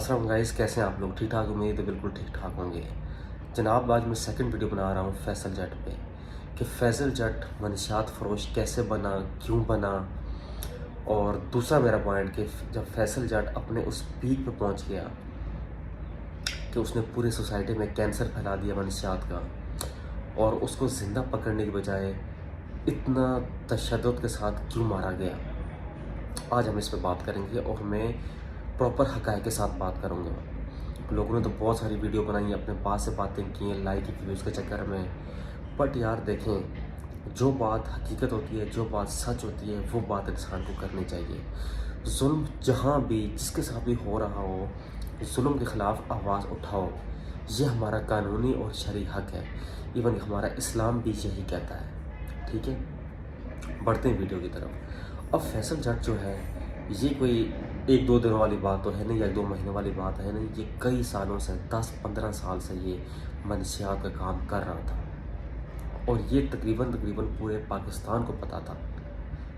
अस्सलाम गाइस, कैसे हैं आप लोग? ठीक ठाक? उम्मीद है बिल्कुल ठीक ठाक होंगे। जनाब, आज मैं सेकंड वीडियो बना रहा हूँ फैसल जट पे कि फैसल जट मनशियात फरोश कैसे बना, क्यों बना। और दूसरा मेरा पॉइंट कि जब फैसल जट अपने उस पीक पे पहुँच गया कि उसने पूरी सोसाइटी में कैंसर फैला दिया मनशियात का, और उसको ज़िंदा पकड़ने की बजाय इतना तशद्दुद के साथ क्यों मारा गया, आज हम इस पे बात करेंगे। और मैं प्रॉपर हक़ाइक़ के साथ बात करूँगा। लोगों ने तो बहुत सारी वीडियो बनाई, अपने पास से बातें की हैं लाइक व्यूज़ के चक्कर में, बट यार देखें, जो बात हकीकत होती है, जो बात सच होती है, वो बात इंसान को करनी चाहिए। जुल्म जहाँ भी जिसके साथ भी हो रहा हो, जुल्म के ख़िलाफ़ आवाज़ उठाओ। ये हमारा कानूनी और शरई हक़ है। इवन हमारा इस्लाम भी यही कहता है। ठीक है, बढ़ते हैं वीडियो की तरफ। अब फैसल जट जो है, ये कोई एक दो दिन वाली बात तो है नहीं, या एक दो महीने वाली बात है नहीं। ये कई सालों से 10-15 साल से ये मनशियात का काम कर रहा था, और ये तकरीबन पूरे पाकिस्तान को पता था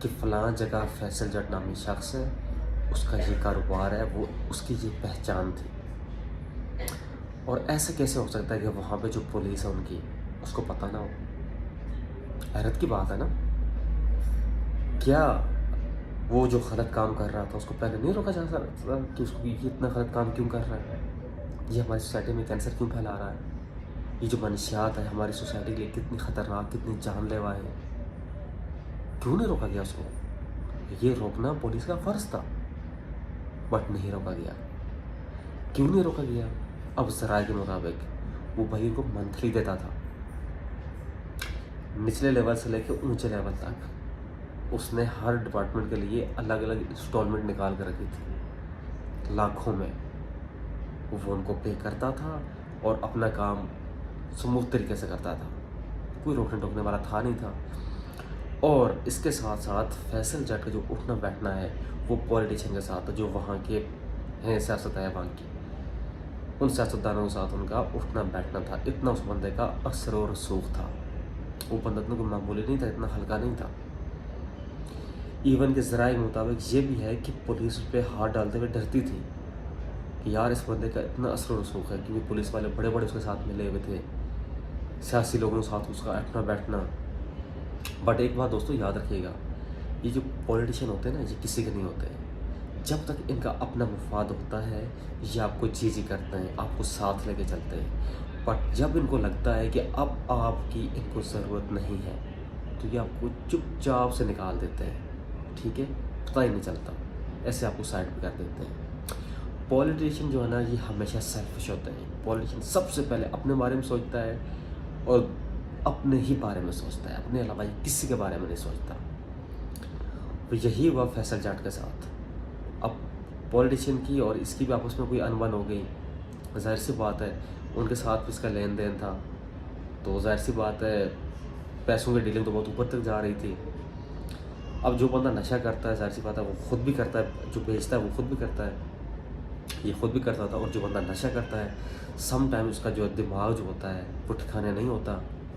कि फ़लाँ जगह फैसल जट नामी शख्स है, उसका ये कारोबार है, वो उसकी ये पहचान थी। और ऐसे कैसे हो सकता है कि वहाँ पे जो पुलिस है उनकी, उसको पता ना हो? हैरत की बात है ना। क्या वो जो गलत काम कर रहा था उसको पहले नहीं रोका जा सकता कि उसको ये इतना गलत काम क्यों कर रहा है, ये हमारी सोसाइटी में कैंसर क्यों फैला रहा है, ये जो मनशियात है हमारी सोसाइटी के लिए कितनी ख़तरनाक, कितनी जानलेवा है, क्यों नहीं रोका गया उसको? ये रोकना पुलिस का फ़र्ज़ था, बट नहीं रोका गया। क्यों नहीं रोका गया? अब ज़राए के मुताबिक वो भाई को मंथली देता था, निचले लेवल से लेकर ऊंचे लेवल तक उसने हर डिपार्टमेंट के लिए अलग अलग इंस्टॉलमेंट निकाल कर रखी थी, लाखों में। वो उनको पे करता था और अपना काम स्मूथ तरीके से करता था, कोई रोकने टोकने वाला था नहीं था। और इसके साथ साथ फैसल जट का जो उठना बैठना है वो पॉलिटिशियन के साथ, जो वहाँ के हैं सियासत है वहाँ की, उन सियासतदानों के साथ उनका उठना बैठना था। इतना उस बंदे का असर और रसूख था। वो बंदा इतना कोई मामूली नहीं था, इतना हल्का नहीं था। इवन के ज़राए के मुताबिक ये भी है कि पुलिस उस पर हाथ डालते हुए डरती थी कि यार इस बंदे का इतना असर रसूख है, क्योंकि पुलिस वाले बड़े बड़े उसके साथ मिले हुए थे, सियासी लोगों के साथ उसका उठना बैठना। बट एक बात दोस्तों याद रखिएगा, ये जो पॉलिटिशियन होते हैं ना, ये किसी के नहीं होते। जब तक इनका अपना मुफाद होता है, ये आपको जी करते हैं, आपको साथ लेके चलते हैं। बट जब इनको लगता है कि अब आपकी इनको ज़रूरत नहीं है, तो ये आपको चुपचाप से निकाल देते हैं। ठीक है, पता ही नहीं चलता, ऐसे आपको साइड पे कर देते हैं। पॉलिटिशियन जो है ना, ये हमेशा सेल्फिश होते हैं। पॉलिटिशियन सबसे पहले अपने बारे में सोचता है और अपने ही बारे में सोचता है, अपने अलावा ये किसी के बारे में नहीं सोचता। तो यही हुआ फैसल जट के साथ। अब पॉलिटिशियन की और इसकी भी आपस में कोई अनबन हो गई, ज़ाहिर सी बात है उनके साथ भी इसका लेन देन था, तो ज़ाहिर सी बात है पैसों की डीलिंग तो बहुत ऊपर तक जा रही थी। अब जो बंदा नशा करता है, ज़ाहिर सी बात है वो खुद भी करता है, जो बेचता है वो खुद भी करता है, ये खुद भी करता था। और जो बंदा नशा करता है, सम टाइम उसका जो दिमाग जो होता है वो ठिकाने नहीं होता,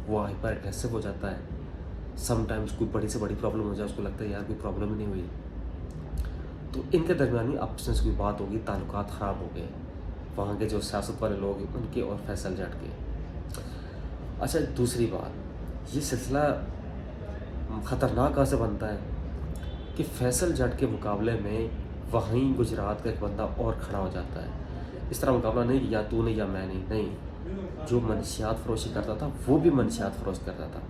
वो हाइपर एग्रेसिव हो जाता है। सम टाइम उसको बड़ी से बड़ी प्रॉब्लम हो जाए, उसको लगता है यार कोई प्रॉब्लम ही नहीं हुई। तो इनके दरमियान ही आपस में बात हो गई, ताल्लुकात ख़राब हो गए, वहाँ के जो सियासत वाले लोग हैं उनके और फैसल जट के। अच्छा, दूसरी बात, ये सिलसिला ख़तरनाक कहाँ से बनता है कि फैसल जट के मुकाबले में वहीं गुजरात का एक बंदा और खड़ा हो जाता है। इस तरह मुकाबला नहीं कि या तू नहीं या मैं नहीं, जो मनशियात फरोशी करता था वो भी मनशियात फरोश करता था,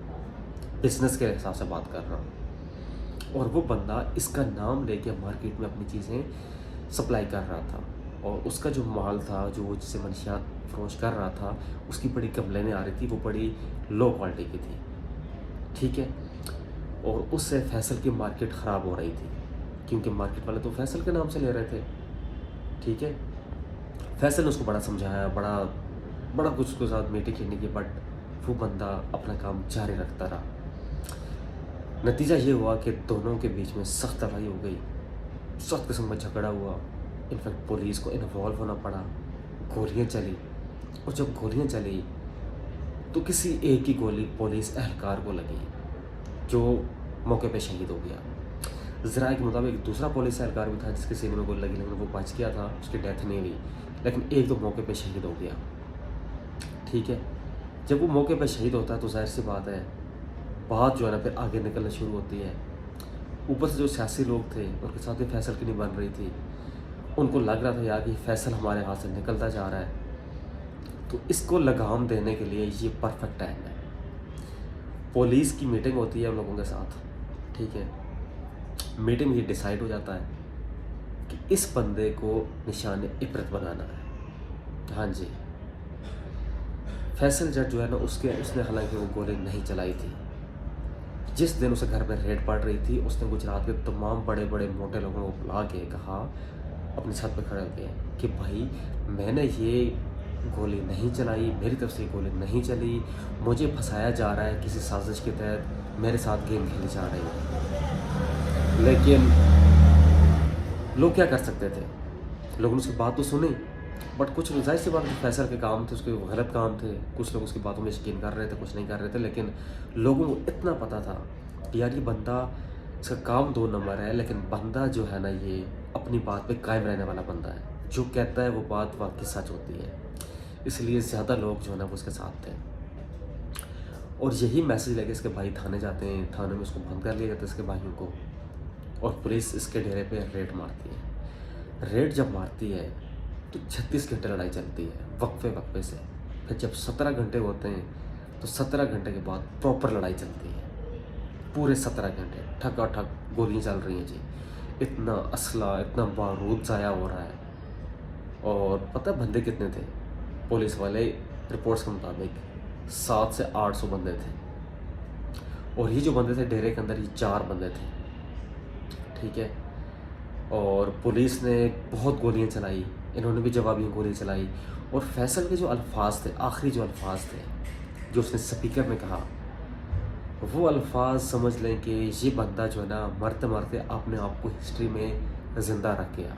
बिजनेस के हिसाब से बात कर रहा हूँ। और वो बंदा इसका नाम लेके मार्केट में अपनी चीज़ें सप्लाई कर रहा था, और उसका जो माल था, जो जिसे मनशियात फरोश कर रहा था, उसकी बड़ी कंप्लेनें आ रही थी, वो बड़ी लो क्वालिटी की थी। ठीक है, और उससे फैसल की मार्केट ख़राब हो रही थी, क्योंकि मार्केट वाले तो फैसल के नाम से ले रहे थे। ठीक है, फैसल ने उसको बड़ा समझाया, बड़ा कुछ उसके साथ मीटिंग करने की, बट वो बंदा अपना काम जारी रखता रहा। नतीजा ये हुआ कि दोनों के बीच में सख्त लड़ाई हो गई, सख्त किस्म का झगड़ा हुआ। इनफैक्ट पुलिस को इन्वॉल्व होना पड़ा, गोलियाँ चली, और जब गोलियाँ चली तो किसी एक की गोली पुलिस एहलकार को लगी, जो मौके पे शहीद हो गया। ज़राए के मुताबिक दूसरा पुलिस एहलकार भी था जिसके सीने में गोली लगी, लेकिन वो बच गया था, उसकी डेथ नहीं हुई। लेकिन एक तो मौके पे शहीद हो गया। ठीक है, जब वो मौके पे शहीद होता है तो ज़ाहिर सी बात है बात जो है ना फिर आगे निकलना शुरू होती है। ऊपर से जो सियासी लोग थे उनके साथ भी फैसल की नहीं बन रही थी, उनको लग रहा था यार कि फैसल हमारे हाथ से निकलता जा रहा है, तो इसको लगाम देने के लिए ये परफेक्ट टाइम है। पुलिस की मीटिंग होती है उन लोगों के साथ, ठीक है, मीटिंग में ये डिसाइड हो जाता है कि इस बंदे को निशान इबरत बनाना है। हाँ जी, फैसल जज जो है ना उसने हालांकि वो गोली नहीं चलाई थी। जिस दिन उसे घर में रेड पड़ रही थी उसने गुजरात के तमाम बड़े बड़े मोटे लोगों को बुला के कहा, अपनी छत पे खड़े होके, कि भाई मैंने ये गोली नहीं चलाई, मेरी तरफ से ये गोली नहीं चली, मुझे फंसाया जा रहा है किसी साजिश के तहत, मेरे साथ गेम खेली जा रही है। लेकिन लोग क्या कर सकते थे, लोगों ने उसकी बात तो सुनी, बट कुछ ज़ाहिर सी बात फैसल के काम थे, उसके गलत काम थे, कुछ लोग उसकी बातों में यकीन कर रहे थे, कुछ नहीं कर रहे थे। लेकिन लोगों को इतना पता था कि यार ये बंदा, इसका काम 2 नंबर है, लेकिन बंदा जो है ना ये अपनी बात पे कायम रहने वाला बंदा है, जो कहता है वो बात वाकई सच होती है। इसलिए ज़्यादा लोग जो है ना वो उसके साथ थे, और यही मैसेज लेके इसके भाई थाने जाते हैं। थाने में उसको बंद कर लिया जाता है इसके भाइयों को, और पुलिस इसके डेरे पे रेड मारती है। रेड जब मारती है तो 36 घंटे लड़ाई चलती है वक्फे से। फिर जब 17 घंटे होते हैं तो 17 घंटे के बाद प्रॉपर लड़ाई चलती है, पूरे 17 घंटे ठक गोलियाँ चल रही हैं जी, इतना असला, इतना बारूद ज़ाया हो रहा है। और पता है बंदे कितने थे पुलिस वाले, रिपोर्ट्स के मुताबिक 700 से 800 बंदे थे, और ये जो बंदे थे डेरे के अंदर ये 4 बंदे थे, ठीक है। और पुलिस ने बहुत गोलियां चलाई, इन्होंने भी जवाबी गोली चलाई, और फैसल के जो अल्फाज थे, आखिरी जो अल्फाज थे जो उसने स्पीकर में कहा, वो अल्फाज समझ लें कि ये बंदा जो है ना मरते मरते अपने आप को हिस्ट्री में ज़िंदा रख गया।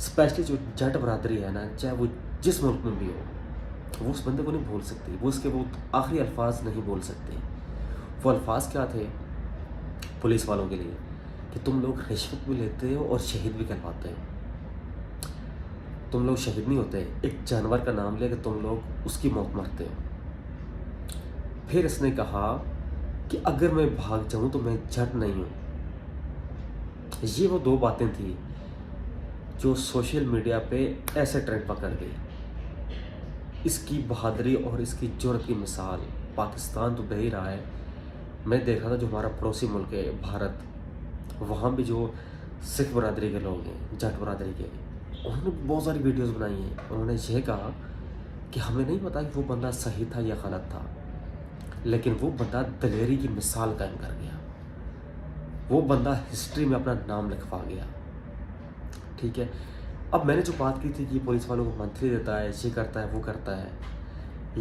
स्पेशली जो जट बरादरी है ना, चाहे वो जिस मुल्क में भी हो, वो उस बंदे को नहीं भूल सकती, वो उसके वो आखिरी अल्फाज नहीं बोल सकती। वो अल्फाज क्या थे पुलिस वालों के लिए, कि तुम लोग रिश्वत भी लेते हो और शहीद भी करवाते हो, तुम लोग शहीद नहीं होते, एक जानवर का नाम लेकर तुम लोग उसकी मौत मरते हो। फिर इसने कहा कि अगर मैं भाग जाऊं तो मैं जट नहीं हूं। ये वो 2 बातें थी जो सोशल मीडिया पे ऐसे ट्रेंड पकड़ गई। इसकी बहादुरी और इसकी जुर्रत की मिसाल पाकिस्तान तो दे ही रहा है। मैं देख रहा था जो हमारा पड़ोसी मुल्क है भारत, वहाँ भी जो सिख बरादरी के लोग हैं, जट बरादरी के, उन्होंने बहुत सारी वीडियोस बनाई हैं। उन्होंने ये कहा कि हमें नहीं पता कि वो बंदा सही था या गलत था, लेकिन वो बंदा दलेरी की मिसाल कायम कर गया, वो बंदा हिस्ट्री में अपना नाम लिखवा गया, ठीक है। अब मैंने जो बात की थी कि पुलिस वालों को मंथली देता है, ये करता है, वो करता है,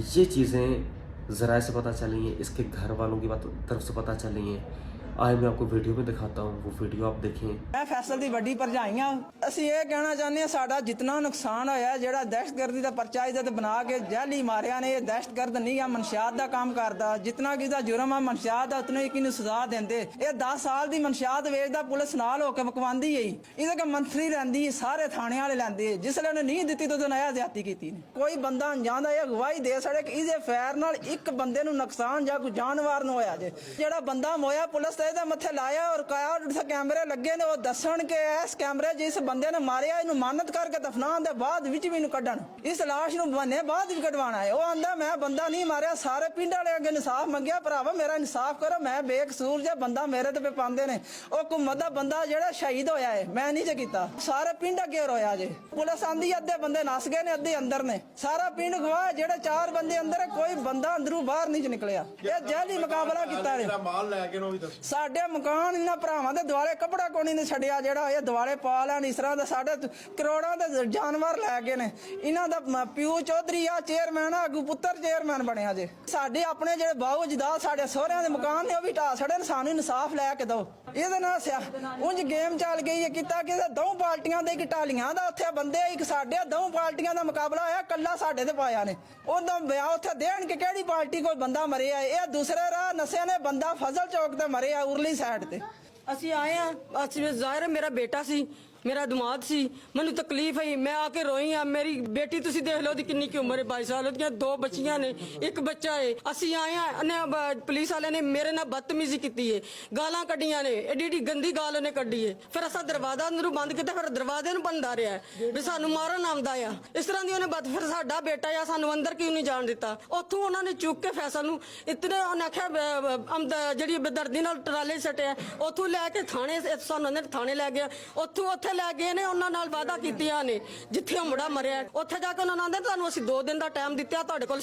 ये चीज़ें ज़राए से पता चली हैं, इसके घर वालों की तरफ से पता चली हैं। आज मैं आपको वीडियो में दिखाता हूँ, वो वीडियो आप देखें। मैं फैसल दी वड्डी भरजाइयां ਅਸੀਂ ਇਹ ਕਹਿਣਾ ਚਾਹੁੰਦੇ ਹਾਂ ਸਾਡਾ ਜਿੰਨਾ ਨੁਕਸਾਨ ਹੋਇਆ ਜਿਹੜਾ ਦਹਿਸ਼ਤਗਰਦੀ ਦਾ ਪਰਚਾ ਇਹਦੇ ਤੇ ਬਣਾ ਕੇ ਜੈਲੀ ਮਾਰਿਆ ਨੇ ਇਹ ਦਹਿਸ਼ਤਗਰਦ ਨਹੀਂ ਆ ਮਨਸ਼ਿਆਤ ਦਾ ਕੰਮ ਕਰਦਾ ਜਿੰਨਾ ਕਿ ਇਹਦਾ ਜੁਰਮ ਆ ਮਨਸ਼ਿਆਤ ਦਾ ਉਤਨੇ ਹੀ ਇਹਨੂੰ ਸਜ਼ਾ ਦਿੰਦੇ ਇਹ 10 ਸਾਲ ਦੀ ਮਨਸ਼ਿਆਤ ਵੇਚਦਾ ਪੁਲਿਸ ਨਾਲ ਹੋ ਕੇ ਮਕਵਾਉਂਦੀ ਹੈ ਇਹਦੇ ਕੇ ਮੰਤਰੀ ਲੈਂਦੀ ਸਾਰੇ ਥਾਣੇ ਵਾਲੇ ਲੈਂਦੇ ਜਿਸ ਲਈ ਉਹਨੇ ਨਹੀਂ ਦਿੱਤੀ ਤਾਂ ਉਹਦੇ ਨਾਲ ਜ਼ਿਆਦਤੀ ਕੀਤੀ ਨੇ ਕੋਈ ਬੰਦਾ ਅਣਜਾਣ ਦਾ ਇਹ ਗਵਾਹੀ ਦੇ ਸੜੇ ਕਿ ਇਹਦੇ ਫੈਰ ਨਾਲ ਇੱਕ ਬੰਦੇ ਨੂੰ ਨੁਕਸਾਨ ਜਾਂ ਕੋਈ ਜਾਨਵਰ ਨੂੰ ਹੋਇਆ ਜੇ ਜਿਹੜਾ ਬੰਦਾ ਮੋਇਆ ਪੁਲਿਸ ਤੇ ਇਹਦੇ ਮੱਥੇ ਲਾਇਆ ਔਰ ਕਾਇਆ ਜਿੱਥੇ ਕੈਮਰੇ ਲੱਗੇ ਨੇ ਉਹ ਦੱਸਣ ਕਿ ਇਸ ਕੈਮਰੇ ਜਿਸ ਬੰਦੇ ਨੇ ਮਾਰਿਆ ਇਹਨੂੰ ਮਾਨਤ ਕਰਕੇ ਦਫਨਾਉਣ ਦੇ ਬਾਅਦ ਵਿੱਚ ਵੀ ਇਹਨੂੰ ਕੱਢਣ ਇਸ ਲਾਸ਼ ਨੂੰ ਬਨੇ ਬਾਅਦ ਵੀ ਕਢਵਾਣਾ ਹੈ ਉਹ ਆਂਦਾ ਮੈਂ ਬੰਦਾ ਨਹੀਂ ਮਾਰਿਆ ਸਾਰੇ ਪਿੰਡ ਵਾਲੇ ਅੱਗੇ ਇਨਸਾਫ ਮੰਗਿਆ ਭਰਾਵਾ ਮੇਰਾ ਇਨਸਾਫ ਕਰੋ ਮੈਂ ਬੇਕਸੂਰ ਜੇ ਬੰਦਾ ਮੇਰੇ ਤੇ ਪਾਉਂਦੇ ਨੇ ਉਹ ਘੁੰਮਤ ਦਾ ਬੰਦਾ ਜਿਹੜਾ ਸ਼ਹੀਦ ਹੋਇਆ ਹੈ ਮੈਂ ਨਹੀਂ ਜੇ ਕੀਤਾ ਸਾਰੇ ਪਿੰਡ ਅੱਗੇ ਰੋਇਆ ਜੇ ਪੁਲਿਸ ਆਂਦੀ ਅੱਧੇ ਬੰਦੇ ਨਸ ਗਏ ਨੇ ਅੱਧੇ ਅੰਦਰ ਨੇ ਸਾਰਾ ਪਿੰਡ ਗਵਾਹ ਜਿਹੜੇ 4 ਬੰਦੇ ਅੰਦਰ ਕੋਈ ਬੰਦਾ ਅੰਦਰੋਂ ਬਾਹਰ ਨਹੀਂ ਨਿਕਲਿਆ ਇਹ ਜੈਲੀ ਮੁਕਾਬਲਾ ਕੀਤਾ ਨੇ ਮਾਲ ਲੈ ਕੇ ਨੋ ਵੀ ਦੱਸ ਸਾਡੇ ਮਕਾਨ ਇਹਨਾਂ ਭਰਾਵਾਂ ਦੇ ਦੁਆਲੇ ਕੱਪੜਾ ਕੋਣੀ ਨੇ ਛੱਡਿਆ ਜਿਹੜਾ ਇਹ ਦੁਆਲੇ ਪਾ ਲੈਣ ਇਸ ਤਰ੍ਹਾਂ ਦਾ ਸਾਡੇ ਕਰੋੜਾਂ ਦੇ ਜਾਨਵਰ ਲੈ ਗਏ ਨੇ ਇਹਨਾਂ ਦਾ ਪਿਓ ਚੌਧਰੀ ਆ ਚੇਅਰਮੈਨ ਆ ਅਗੂ ਪੁੱਤਰ ਚੇਅਰਮੈਨ ਬਣਿਆ ਜੇ ਸਾਡੇ ਆਪਣੇ ਜਿਹੜੇ ਬਾਹੂ ਜਦਾਦ ਸਾਡੇ ਸਹੁਰਿਆਂ ਦੇ ਮਕਾਨ ਨੇ ਉਹ ਵੀ ਢਾਹ ਛੜੇ ਸਾਨੂੰ ਇਨਸਾਫ ਲੈ ਕੇ ਦਿਓ ਇਹਦੇ ਨਾਲ ਉਂਝ ਗੇਮ ਚੱਲ ਗਈ ਹੈ ਕੀਤਾ ਕਿ 2 ਪਾਰਟੀਆਂ ਦੇ ਢਾਲੀਆਂ ਦਾ ਉੱਥੇ ਬੰਦੇ ਇੱਕ ਸਾਡੇ 2 ਪਾਰਟੀਆਂ ਦਾ ਮੁਕਾਬਲਾ ਹੋਇਆ ਕੱਲਾ ਸਾਡੇ ਤੇ ਪਾਇਆ ਨੇ ਉਹਦਾ ਵਿਆਹ ਉੱਥੇ ਦੇਣ ਕਿ ਕਿਹੜੀ ਪਾਰਟੀ ਕੋਈ ਬੰਦਾ ਮਰਿਆ ਇਹ ਦੂਸਰੇ ਰਾਹ ਨਸ਼ੇ ਨੇ ਬੰਦਾ ਫਜ਼ਲ ਚੌਕ ਤੇ ਮਰਿਆ ਉਰਲੀ ਸਾਈਡ ਤੇ ਅਸੀਂ ਆਏ ਆ ਅਸੀਂ ਜ਼ਾਹਿਰ ਮੇਰਾ ਬੇਟਾ ਸੀ ਮੇਰਾ ਦਿਮਾਗ ਸੀ, ਮੈਨੂੰ ਤਕਲੀਫ ਹੋਈ, ਮੈਂ ਆ ਕੇ ਰੋਈ ਆ। ਮੇਰੀ ਬੇਟੀ ਤੁਸੀਂ ਦੇਖ ਲਓ, ਉਹਦੀ ਕਿੰਨੀ ਕੀ ਉਮਰ ਹੈ, 22 ਸਾਲ। ਉਹਦੀਆਂ 2 ਬੱਚੀਆਂ ਨੇ, 1 ਬੱਚਾ ਹੈ। ਅਸੀਂ ਆਏ ਆ, ਪੁਲਿਸ ਵਾਲਿਆਂ ਨੇ ਮੇਰੇ ਨਾਲ ਬਦਤਮੀਜ਼ੀ ਕੀਤੀ ਹੈ, ਗਾਲਾਂ ਕੱਢੀਆਂ ਨੇ, ਏਡੀ ਏਡੀ ਗੰਦੀ ਗਾਲ ਉਹਨੇ ਕੱਢੀ ਹੈ। ਫਿਰ ਅਸਾਂ ਦਰਵਾਜ਼ਾ ਅੰਦਰੋਂ ਬੰਦ ਕੀਤਾ, ਫਿਰ ਦਰਵਾਜ਼ੇ ਨੂੰ ਬੰਦਾ ਰਿਹਾ ਹੈ ਵੀ ਸਾਨੂੰ ਮਾਰਨ ਆਉਂਦਾ ਆ। ਇਸ ਤਰ੍ਹਾਂ ਦੀ ਉਹਨੇ ਫਿਰ ਸਾਡਾ ਬੇਟਾ ਆ, ਸਾਨੂੰ ਅੰਦਰ ਕਿਉਂ ਨਹੀਂ ਜਾਣ ਦਿੱਤਾ। ਉੱਥੋਂ ਉਹਨਾਂ ਨੇ ਚੁੱਕ ਕੇ ਫੈਸਲ ਨੂੰ ਇਤਨੇ ਉਹਨੇ ਆਖਿਆ ਜਿਹੜੀ ਬਦਰਦੀ ਨਾਲ ਟਰਾਲੇ ਸਟਿਆ, ਉੱਥੋਂ ਲੈ ਕੇ ਥਾਣੇ, ਸਾਨੂੰ ਅੰਦਰ ਥਾਣੇ ਲੈ ਗਿਆ। ਉੱਥੇ ਲੈ ਗਏ ਨੇ, ਉਹਨਾਂ ਨਾਲ ਵਾਅਦਾ ਕੀਤੀਆਂ ਨੇ, ਜਿੱਥੇ ਉਹ ਮੁੰਡਾ ਮਰਿਆ ਉੱਥੇ ਜਾ ਕੇ ਉਹਨਾਂ ਆਂਦੇ ਤੁਹਾਨੂੰ ਅਸੀਂ 2 ਦਿਨ ਦਾ ਟਾਈਮ ਦਿੱਤਾ, ਤੁਹਾਡੇ ਕੋਲ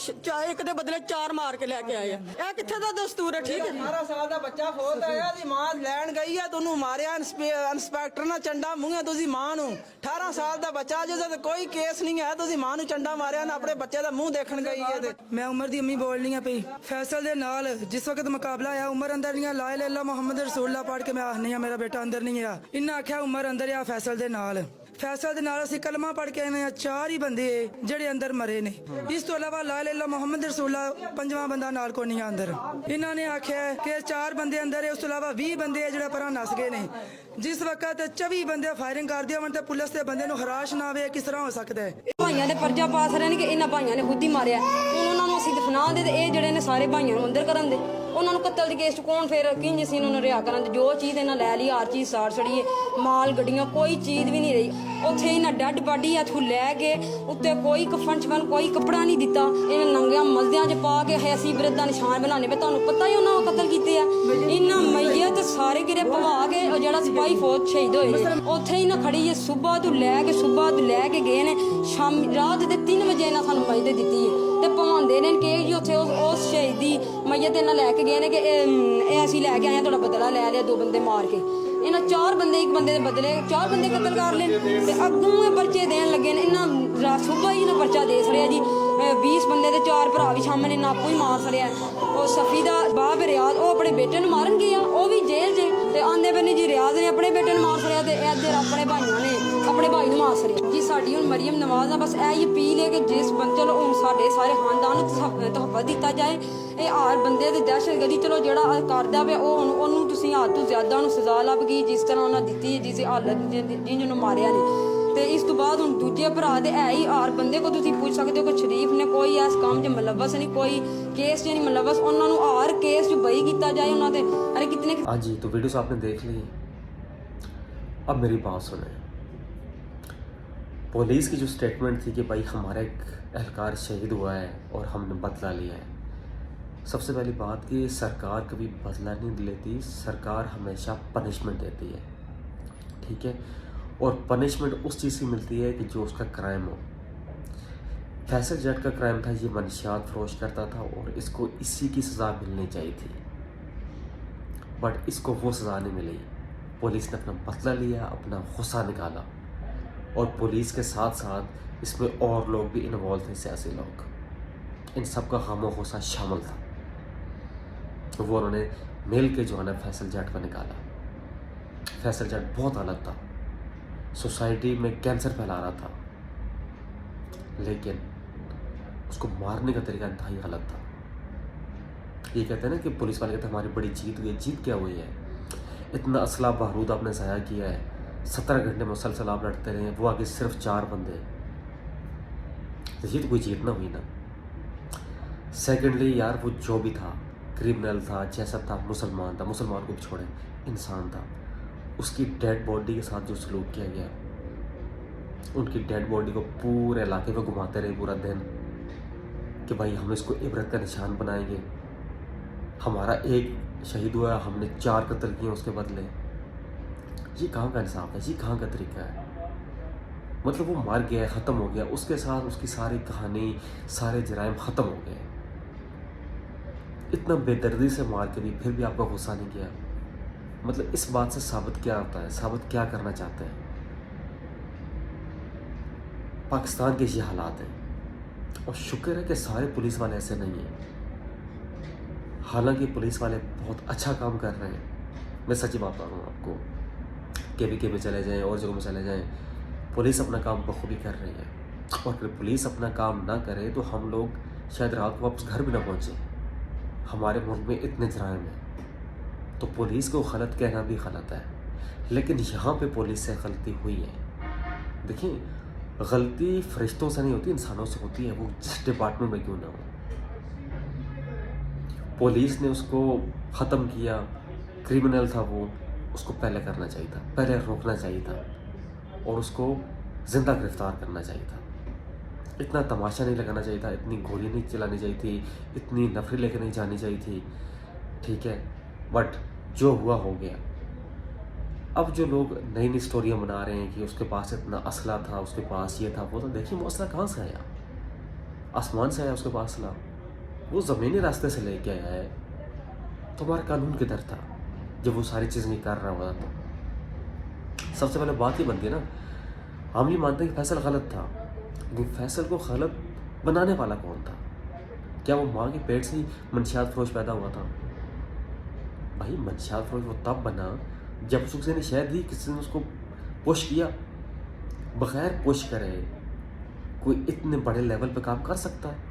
ਇੱਕ ਦੇ ਬਦਲੇ 4 ਮਾਰ ਕੇ ਲੈ ਕੇ ਆਏ ਆ। ਇਹ ਕਿੱਥੇ ਦਾ ਦਸਤੂਰ ਹੈ? ਠੀਕ ਹੈ, 18 ਸਾਲ ਦਾ ਬੱਚਾ ਫੋਤ ਆਇਆ, ਦੀ ਮਾਂ ਲੈਣ ਗਈ ਹੈ, ਤੁਹਾਨੂੰ ਮਾਰਿਆ ਇੰਸਪੈਕਟਰ ਨਾਲ ਚੰਡਾ ਮੂੰਹੇ, ਤੁਸੀਂ ਮਾਂ ਨੂੰ 18 ਸਾਲ ਦਾ ਬੱਚਾ ਜਿਹਦਾ ਤੇ ਕੋਈ ਕੇਸ ਨਹੀਂ ਹੈ, ਤੁਸੀਂ ਮਾਂ ਨੂੰ ਚੰਡਾ ਮਾਰਿਆ ਨਾ ਆਪਣੇ ਬੱਚੇ ਦਾ ਮੂੰਹ ਦੇਖਣ ਗਈ ਹੈ। ਤੇ ਮੈਂ ਉਮਰ ਦੀ ਅੰਮੀ ਬੋਲਣੀ ਆ ਪਈ ਫੈਸਲ ਦੇ ਨਾਲ। ਜਿਸ ਵਕਤ ਮੁਕਾਬਲਾ ਆਇਆ, ਉਮਰ ਅੰਦਰ ਨਹੀਂ ਆ, ਲਾ ਇਲਾਹਾ ਇल्लल्लाह ਮੁਹੰਮਦ ਰਸੂਲullah ਪੜ੍ਹ ਕੇ ਮੈਂ ਆਖਨੀ ਆ ਮੇਰਾ ਬੇਟਾ ਅੰਦਰ ਨਹੀਂ ਆ। ਇਹਨਾਂ ਆਖਿਆ ਉਮਰ ਅੰਦਰ ਆ। ਫੈਸਲ ਦੇ ਨਾਲ ਅਸੀਂ ਕਲਮਾ ਪੜ੍ਹ ਕੇ ਆਏ ਆ। 4 ਹੀ ਬੰਦੇ ਜਿਹੜੇ ਅੰਦਰ ਮਰੇ ਨੇ। ਇਸ ਤੋਂ ਇਲਾਵਾ ਲਾ ਇਲਾਹਾ ਇल्लल्लाह ਮੁਹੰਮਦ ਰਸੂਲullah 5ਵਾਂ ਬੰਦਾ ਨਾਲ ਕੋਈ ਨਹੀਂ ਆ ਅੰਦਰ। ਇਹਨਾਂ ਨੇ ਆਖਿਆ ਕਿ 4 ਬੰਦੇ ਅੰਦਰ ਹੈ, ਉਸ ਤੋਂ ਇਲਾਵਾ 20 ਬੰਦੇ ਜਿਹੜਾ ਪਰਾਂ ਨਸ ਗਏ ਨੇ। ਜਿਸ ਵਕਤ 24 ਬੰਦੇ ਫਾਇਰਿੰਗ ਕਰਦੇ ਹੋਣ ਤੇ ਪੁਲਿਸ ਦੇ ਬੰਦੇ ਨੂੰ ਹਰਾਸ਼ ਨਾ ਆਵੇ, ਕਿਸ ਤਰ੍ਹਾਂ ਹੋ ਸਕਦਾ ਹੈ? ਭਾਈਆਂ ਦੇ ਪਰਚਾ ਪਾਸ ਰਹੇ ਨੇ ਕਿ ਇਹਨਾਂ ਭਾਈਆਂ ਨੇ ਖੁਦ ਹੀ ਮਾਰਿਆ। ਹੁਣ ਉਹਨਾਂ ਨੂੰ ਅਸੀਂ ਦਫਨਾ ਦੇ ਤੇ ਇਹ ਜਿਹੜੇ ਨੇ ਸਾਰੇ ਭਾਈਆਂ ਨੂੰ ਅੰਦਰ ਕਰਨ ਦੇ। ਉਹਨਾਂ ਨੂੰ ਕਤਲ ਦੇ ਕੇਸ ਚ ਕੌਣ ਫਿਰ ਕਿੰਜ ਸੀ ਉਹਨਾਂ ਨੂੰ ਰਿਆ ਕਰਨ ਦੇ? ਜੋ ਚੀਜ਼ ਇਹਨਾਂ ਲੈ ਲਈ, ਹਰ ਚੀਜ਼ ਸਾੜ ਛੜੀਏ, ਮਾਲ ਗੱਡੀਆਂ, ਕੋਈ ਚੀਜ਼ ਵੀ ਨਹੀਂ ਰਹੀ। ਉੱਥੇ ਇਹਨਾਂ ਡੈਡ ਬਾਡੀ ਇੱਥੋਂ ਲੈ ਕੇ ਉੱਤੇ ਕੋਈ ਕਫਨ ਚਵਨ ਕੋਈ ਕੱਪੜਾ ਨਹੀਂ ਦਿੱਤਾ। ਇਹਨਾਂ ਨੰਗਿਆਂ ਮਜ਼ਦਿਆਂ 'ਚ ਪਾ ਕੇ ਹੈ ਅਸੀਂ ਬਿਰਧ ਦਾ ਨਿਸ਼ਾਨ ਬਣਾਉਣੇ ਪਏ। ਤੁਹਾਨੂੰ ਪਤਾ ਹੀ ਉਹਨਾਂ ਨੂੰ ਕਤਲ ਕੀਤੇ ਆ। ਇਹਨਾਂ ਮਈਅਤ ਸਾਰੇ ਗਿਰੇ ਭਵਾ ਕੇ ਉਹ ਜਿਹੜਾ ਸਿਪਾਹੀ ਫੌਜ ਸ਼ਹੀਦ ਹੋਏ ਨੇ ਉੱਥੇ ਹੀ ਨਾ ਖੜੀ ਹੈ। ਸੁਬਾਹ ਤੋਂ ਲੈ ਕੇ ਗਏ ਨੇ, ਸ਼ਾਮ ਰਾਤ ਦੇ 3 ਵਜੇ ਇਹਨਾਂ ਸਾਨੂੰ ਮਈਅਤ ਦਿੱਤੀ ਹੈ ਤੇ ਭਵਾਉਂਦੇ ਨੇ ਕਿ ਜੀ ਉੱਥੇ ਉਸ ਸ਼ਹੀਦ ਦੀ ਮਈਅਤ ਇਹਨਾਂ ਲੈ ਕੇ ਗਏ ਨੇ ਕਿ ਇਹ ਅਸੀਂ ਲੈ ਕੇ ਆਏ, ਤੁਹਾਡਾ ਬਦਲਾ ਲੈ ਲਿਆ 2 ਬੰਦੇ ਮਾਰ ਕੇ। ਇਹਨਾਂ 4 ਬੰਦੇ, 1 ਬੰਦੇ ਦੇ ਬਦਲੇ 4 ਬੰਦੇ ਕਤਲ ਕਰ ਲਏ ਤੇ ਅੱਗੋਂ ਇਹ ਪਰਚੇ ਦੇਣ ਲੱਗੇ ਨੇ। ਇਹਨਾਂ ਸੁਬਾਹ ਹੀ ਨਾ ਪਰਚਾ ਦੇ ਛੜਿਆ ਜੀ। 20 ਬੰਦੇ ਦੇ 4 ਭਰਾ ਵੀ ਸਾਹਮਣੇ ਨਾਪੂ ਹੀ ਮਾਰ ਛੜਿਆ। ਉਹ ਸਫੀ ਦਾ ਬਾਪ ਰਿਆਜ਼, ਉਹ ਆਪਣੇ ਬੇਟੇ ਨੂੰ ਮਾਰਨ ਗਿਆ, ਉਹ ਵੀ ਜੇਲ੍ਹ 'ਚ। ਤੇ ਆਂਦੇ ਬੰਨੇ ਜੀ ਰਿਆਜ਼ ਨੇ ਆਪਣੇ ਬੇਟੇ ਨੂੰ ਮਾਰ ਛੜਿਆ ਤੇ ਇੱਧਰ ਆਪਣੇ ਭਾਈਆਂ ਨੇ ਆਪਣੇ ਭਾਈ ਨੂੰ ਮਾਰ ਛੜਿਆ ਜੀ। ਸਾਡੀ ਹੁਣ ਮਰੀਮ ਨਵਾਜ਼ ਆ, ਬਸ ਇਹ ਅਪੀਲ ਹੈ ਕਿ ਜਿਸ ਚਲੋ ਹੁਣ ਸਾਡੇ ਸਾਰੇ ਖਾਨਦਾਨ ਨੂੰ ਤਹਫਾ ਦਿੱਤਾ ਜਾਏ। ਇਹ ਹਰ ਬੰਦੇ ਦੀ ਦਹਿਸ਼ਤਗਰਦੀ ਚਲੋ ਜਿਹੜਾ ਕਰਦਾ ਪਿਆ ਉਹਨੂੰ ਤੁਸੀਂ ਹੱਦ ਤੋਂ ਜ਼ਿਆਦਾ ਉਹਨੂੰ ਸਜ਼ਾ ਲੱਭ ਗਈ, ਜਿਸ ਤਰ੍ਹਾਂ ਉਹਨਾਂ ਦਿੱਤੀ ਹੈ, ਜਿਸ ਹਾਲਤ ਜਿਹਨੂੰ ਮਾਰਿਆ ਨੇ। ਤੇ ਇਸ ਤੋਂ ਬਾਅਦ ਹੁਣ ਦੂਜੇ ਭਰਾ ਦੇ ਹੈ ਹੀ ਹਰ ਬੰਦੇ ਕੋ ਤੁਸੀਂ ਪੁੱਛ ਸਕਦੇ ਹੋ ਕਿ ਸ਼ਰੀਫ ਨੇ ਕੋਈ ਇਸ ਕੰਮ 'ਚ ਮਲਵਸ ਨਹੀਂ, ਕੋਈ केस नहीं मतलब उन्होंने हर केस जो बही किया जाए उन्होंने अरे कितने। हाँ जी, तो वीडियोस आपने देख ली। अब मेरी बात सुने। पुलिस की जो स्टेटमेंट थी कि भाई हमारा एक एहलकार शहीद हुआ है और हमने बदला लिया है, सबसे पहली बात कि सरकार कभी बदला नहीं लेती, सरकार हमेशा पनिशमेंट देती है, ठीक है। और पनिशमेंट उस चीज़ की मिलती है कि जो उसका क्राइम हो। फैसल जट का क्राइम था, ये मनशियात फरोश करता था और इसको इसी की सज़ा मिलनी चाहिए थी, बट इसको वो सज़ा नहीं मिली। पुलिस ने अपना बदला लिया, अपना गुस्सा निकाला और पुलिस के साथ साथ इसमें और लोग भी इन्वॉल्व थे, सियासी लोग, इन सब का गम और गुस्सा शामिल था। तो वो उन्होंने मिल के जो है ना फैसल जट को निकाला। फैसल जट बहुत अलग था, सोसाइटी में कैंसर फैला रहा था, लेकिन उसको मारने का तरीका इंतहाई गलत था। ये कहते हैं ना कि पुलिस वाले कहते हैं हमारी बड़ी जीत हुई है। जीत क्या हुई है? इतना असला बारूद आपने ज़ाया किया है, 17 घंटे मुसलसल आप लड़ते रहे, वो आगे सिर्फ 4 बंदे, तो ये तो कोई जीत ना हुई ना। सेकेंडली यार, वो जो भी था, क्रिमिनल था, जैसा था, मुसलमान था, मुसलमान को भी छोड़े, इंसान था, उसकी डेड बॉडी के साथ जो सलूक किया गया, उनकी डेड बॉडी को पूरे इलाके में घुमाते रहे पूरा दिन कि भाई हम इसको इबरत का निशान बनाएंगे, हमारा एक शहीद हुआ, हमने 4 कत्ल किए उसके बदले। ये कहाँ का इंसाफ है? ये कहाँ का तरीका है? मतलब वो मर गया, ख़त्म हो गया, उसके साथ उसकी सारी कहानी, सारे जराइम ख़त्म हो गए। इतना बेदर्दी से मार के भी फिर भी आपका गुस्सा नहीं किया। मतलब इस बात से साबित क्या होता है? साबित क्या करना चाहते हैं? पाकिस्तान के ये हालात हैं और शुक्र है कि सारे पुलिस वाले ऐसे नहीं हैं। हालांकि पुलिस वाले बहुत अच्छा काम कर रहे हैं, मैं सच्ची बात बता रहा हूँ आपको। KVK में चले जाएं और जगहों में चले जाएं, पुलिस अपना काम बखूबी कर रही है। और अगर पुलिस अपना काम ना करे तो हम लोग शायद रात को वापस घर भी ना पहुँचे। हमारे मुल्क में इतने जराइम हैं, तो पुलिस को गलत कहना भी गलत है। لیکن یہاں پہ پولیس سے غلطی ہوئی ہے. دیکھیں غلطی فرشتوں سے نہیں ہوتی, انسانوں سے ہوتی ہے, وہ جس ڈپارٹمنٹ میں کیوں نہ ہو. پولیس نے اس کو ختم کیا, کرمنل تھا وہ, اس کو پہلے کرنا چاہیے تھا, پہلے روکنا چاہیے تھا اور اس کو زندہ گرفتار کرنا چاہیے تھا. اتنا تماشا نہیں لگانا چاہیے تھا, اتنی گولی نہیں چلانی چاہیے تھی, اتنی نفری لے کے نہیں جانی چاہیے تھی. ٹھیک ہے, بٹ جو ہوا ہو گیا. اب جو لوگ نئی نئی سٹوریاں بنا رہے ہیں کہ اس کے پاس اتنا اسلحہ تھا, اس کے پاس یہ تھا وہ تھا, دیکھیے وہ اسلحہ کہاں سے آیا؟ آسمان سے آیا اس کے پاس اسلحہ؟ وہ زمینی راستے سے لے کے آیا ہے. تو ہمارا قانون کدھر تھا جب وہ ساری چیزیں نہیں کر رہا ہوا تھا؟ سب سے پہلے بات یہ بنتی ہے نا, ہم یہ مانتے ہیں کہ فیصل غلط تھا, لیکن فیصل کو غلط بنانے والا کون تھا؟ کیا وہ ماں کے پیٹ سے ہی منشیات فروش پیدا ہوا تھا؟ بھائی منشیات فروش وہ تب بنا جب اس کو کسی نے شہد دی, کسی نے اس کو پش کیا. بغیر پش کرے کوئی اتنے بڑے لیول پہ کام کر سکتا ہے؟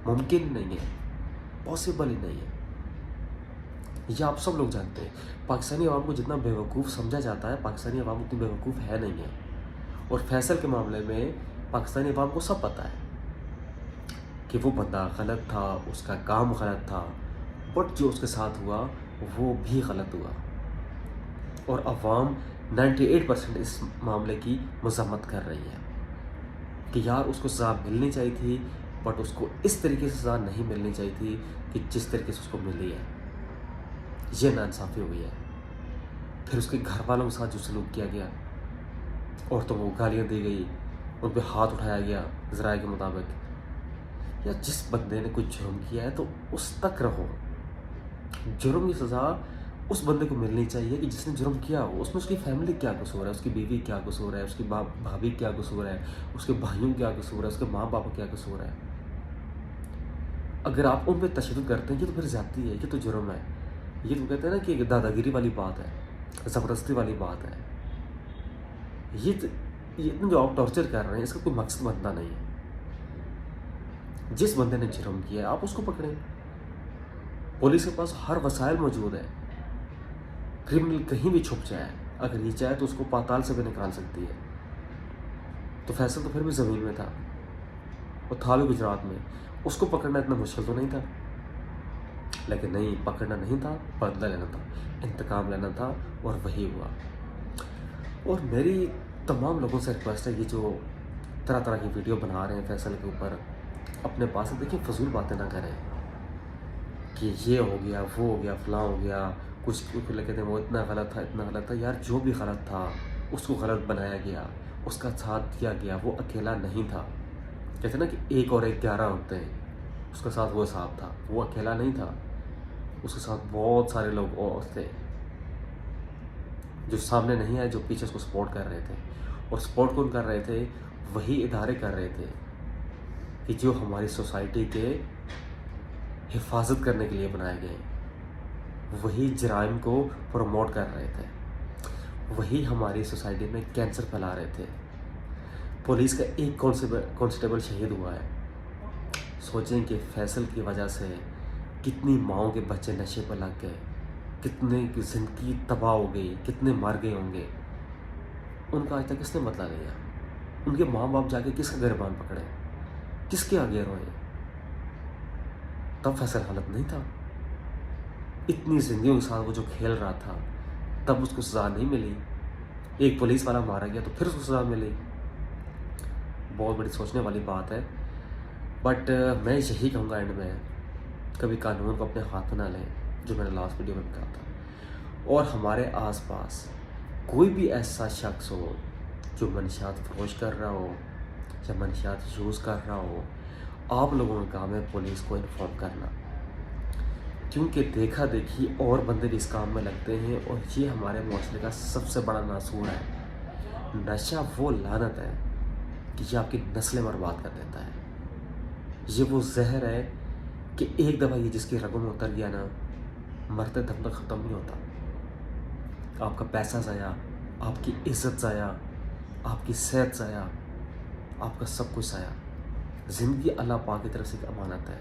ممکن نہیں ہے, پاسبل ہی نہیں ہے. یہ آپ سب لوگ جانتے ہیں. پاکستانی عوام کو جتنا بیوقوف سمجھا جاتا ہے, پاکستانی عوام اتنی بیوقوف ہے نہیں ہے. اور فیصل کے معاملے میں پاکستانی عوام کو سب پتہ ہے کہ وہ بندہ غلط تھا, اس کا کام غلط تھا, بٹ جو اس کے ساتھ ہوا وہ بھی غلط ہوا. اور عوام 98% اس معاملے کی مذمت کر رہی ہے کہ یار اس کو سزا ملنی چاہیے تھی, بٹ اس کو اس طریقے سے سزا نہیں ملنی چاہیے تھی کہ جس طریقے سے اس کو ملی ہے. یہ ناانصافی ہوئی ہے. پھر اس کے گھر والوں کے ساتھ جو سلوک کیا گیا, عورتوں کو گالیاں دی گئی, ان پہ ہاتھ اٹھایا گیا ذرائع کے مطابق. یا جس بندے نے کوئی جرم کیا ہے تو اس تک رہو. جرم کی سزا اس بندے کو ملنی چاہیے کہ جس نے جرم کیا ہو. اس میں اس کی فیملی کیا قصور ہے, اس کی بیوی کیا قصور ہے, اس کی بھابھی کیا قصور ہے, اس کے بھائیوں کیا قصور ہے, اس کے ماں باپ کیا قصور ہے. اگر آپ ان پہ تشدد کرتے ہیں یہ تو پھر زیادتی ہے, یہ تو جرم ہے. یہ تو کہتے ہیں نا کہ دادا گیری والی بات ہے, زبردستی والی بات ہے. یہ جو آپ ٹارچر کر رہے ہیں اس کا کوئی مقصد بنتا نہیں ہے. جس بندے نے جرم کیا ہے آپ اس کو پکڑیں. پولیس کے پاس ہر وسائل موجود ہے. کرمنل کہیں بھی چھپ جائے, اگر یہ چاہے تو اس کو پاتال سے بھی نکال سکتی ہے. تو فیصل تو پھر بھی زمین میں تھا, وہ تھا بھی گجرات میں. اس کو پکڑنا اتنا مشکل تو نہیں تھا, لیکن نہیں, پکڑنا نہیں تھا, بدلہ لینا تھا, انتقام لینا تھا, اور وہی ہوا. اور میری تمام لوگوں سے ریکویسٹ ہے, یہ جو طرح طرح کی ویڈیو بنا رہے ہیں فیصل کے اوپر, اپنے پاس سے دیکھیں فضول باتیں نہ کریں کہ یہ ہو گیا, وہ ہو گیا, فلاں ہو گیا. کچھ کہتے ہیں وہ اتنا غلط تھا, اتنا غلط تھا. یار جو بھی غلط تھا اس کو غلط بنایا گیا, اس کا ساتھ دیا گیا. وہ اکیلا نہیں تھا. کہتے ہیں نا کہ 1 اور 1 11 ہوتے ہیں, اس کے ساتھ وہ حساب تھا. وہ اکیلا نہیں تھا, اس کے ساتھ بہت سارے لوگ اور تھے جو سامنے نہیں آئے, جو پیچھے اس کو سپورٹ کر رہے تھے. اور سپورٹ کون کر رہے تھے؟ وہی ادارے کر رہے تھے کہ جو ہماری سوسائٹی کے حفاظت کرنے کے لیے بنائے گئے. وہی جرائم کو پروموٹ کر رہے تھے, وہی ہماری سوسائٹی میں کینسر پھیلا رہے تھے. پولیس کا ایک کانسٹیبل شہید ہوا ہے. سوچیں کہ فیصل کی وجہ سے کتنی ماؤں کے بچے نشے پر لگ گئے, کتنے کی زندگی تباہ ہو گئی, کتنے مر گئے ہوں گے. ان کا آج تک کس نے بدلا لیا؟ ان کے ماں باپ جا کے کس کا گریبان پکڑے, کس کے آگے روئے؟ تب فیصل غلط نہیں تھا. اتنی زندگیوں کے ساتھ وہ جو کھیل رہا تھا, تب اس کو سزا نہیں ملی. ایک پولیس والا مارا گیا تو پھر اس کو سزا ملی. بہت بڑی سوچنے والی بات ہے. بٹ میں یہی کہوں گا اینڈ میں, کبھی قانون کو اپنے ہاتھ میں نہ لیں, جو میں نے لاسٹ ویڈیو میں کہا تھا. اور ہمارے آس پاس کوئی بھی ایسا شخص ہو جو منشیات فروش کر رہا ہو یا منشیات یوز کر رہا ہو, آپ لوگوں کا کام ہے پولیس کو انفارم کرنا. کیونکہ دیکھا دیکھی اور بندے بھی اس کام میں لگتے ہیں, اور یہ ہمارے معاشرے کا سب سے بڑا ناسور ہے. نشہ وہ لعنت ہے کہ یہ آپ کی نسلیں برباد کر دیتا ہے. یہ وہ زہر ہے کہ ایک دفعہ یہ جس کی رگوں میں اتر گیا نا, مرتے دم تک ختم نہیں ہوتا. آپ کا پیسہ ضائع, آپ کی عزت ضائع, آپ کی صحت ضائع, آپ کا سب کچھ ضائع. زندگی اللہ پاک کی طرف سے ایک امانت ہے,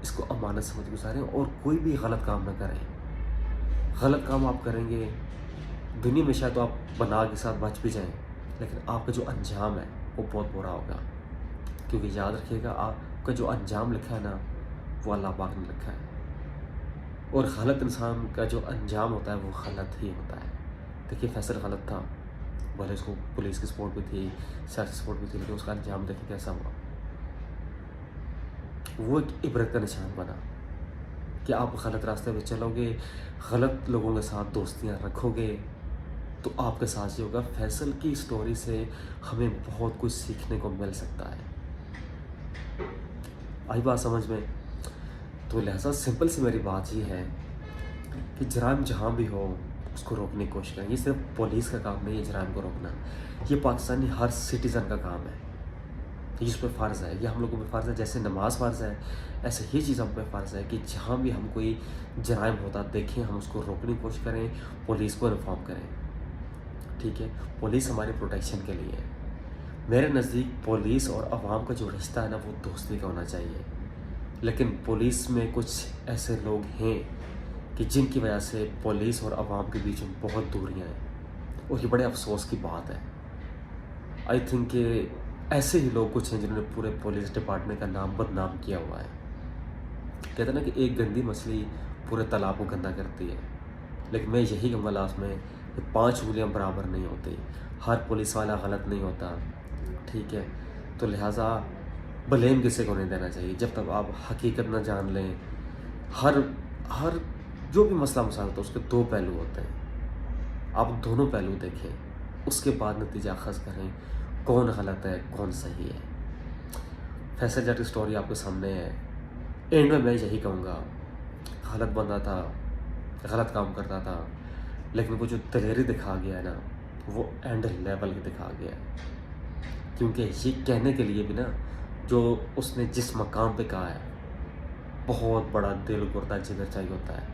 اس کو امانت سمجھ گزاریں. اور کوئی بھی غلط کام نہ کریں. غلط کام آپ کریں گے, दुनिया में शायद तो आप बना के साथ बच भी जाएं, लेकिन आपका जो अंजाम है वो बहुत बुरा होगा, क्योंकि याद रखिएगा आपका जो अंजाम लिखा है ना वो अल्लाह पाक ने लिखा है, और गलत इंसान का जो अंजाम होता है वो गलत ही होता है। देखिए फैसल गलत था, भले उसको पुलिस की सपोर्ट भी थी, सियासी सपोर्ट भी थी, लेकिन उसका अंजाम देखिए कैसा हुआ। वो एक इबरत का निशान बना कि आप गलत रास्ते पे चलोगे, गलत लोगों के साथ दोस्तियां रखोगे तो आपके साथ ये होगा। फैसल की स्टोरी से हमें बहुत कुछ सीखने को मिल सकता है। आई बात समझ में? तो लिहाजा सिंपल सी मेरी बात ये है कि जराइम जहाँ भी हो उसको रोकने की कोशिश करें। ये सिर्फ पुलिस का काम नहीं है जराइम को रोकना, ये पाकिस्तानी हर सिटीज़न का काम है, ये इस पर फ़र्ज़ है, ये हम लोगों पे फ़र्ज़ है। जैसे नमाज फ़र्ज़ है, ऐसे ही चीज़ हम पे फ़र्ज़ है कि जहाँ भी हम कोई जराइम होता देखें हम उसको रोकने की कोशिश करें, पुलिस को इन्फॉर्म करें। ठीक है, पुलिस हमारे प्रोटेक्शन के लिए है। मेरे नज़दीक पुलिस और आवाम का जो रिश्ता है ना वो दोस्ती का होना चाहिए, लेकिन पुलिस में कुछ ऐसे लोग हैं कि जिनकी वजह से पुलिस और आवाम के बीच में बहुत दूरियां हैं, और ये बड़े अफसोस की बात है। आई थिंक कि ऐसे ही लोग कुछ हैं जिन्होंने पूरे पुलिस डिपार्टमेंट का नाम बदनाम किया हुआ है। कहते हैं ना कि एक गंदी मछली पूरे तालाब को गंदा करती है, लेकिन मैं यही कहूँगा लास्ट में कि 5 उंगलियाँ बराबर नहीं होती, हर पुलिस वाला गलत नहीं होता। ठीक है, तो लिहाजा ब्लेम किसी को नहीं देना चाहिए जब तक आप हकीकत ना जान लें। हर जो भी मसला मसाला होता है उसके 2 पहलू होते हैं, आप दोनों पहलू देखें, उसके बाद नतीजा अखज़ करें कौन गलत है कौन सही है। फैसल जट की स्टोरी आपके सामने है। एंड में मैं यही कहूँगा, गलत बंदा था, गलत काम करता था, लेकिन वो जो दिलेरी दिखा गया है ना वो एंड लेवल की दिखा गया है। क्योंकि ये कहने के लिए भी ना जो उसने जिस मकाम पे कहा है, बहुत बड़ा दिल गुर्दा जिगर चाहिए होता है,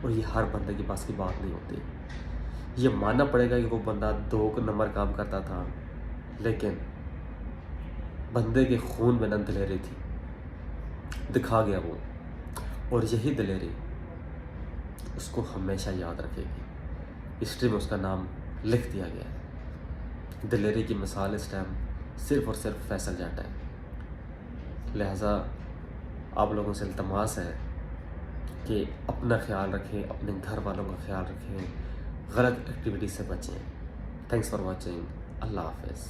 और ये हर बंदे के पास की बात नहीं होती। ये मानना पड़ेगा कि वो बंदा 2 नंबर काम करता था, लेकिन बंदे के खून में न दिलेरी थी, दिखा गया वो, और यही दिलेरी उसको हमेशा याद रखेगी। हिस्ट्री में उसका नाम लिख दिया गया है। दिलेरी की मिसाल इस टाइम सिर्फ़ और सिर्फ फैसल जट है। लिहाजा आप लोगों से इल्तमास है कि अपना ख्याल रखें, अपने घर वालों का ख्याल रखें, गलत एक्टिविटी से बचें। Thanks for watching. अल्लाह हाफ़िज़।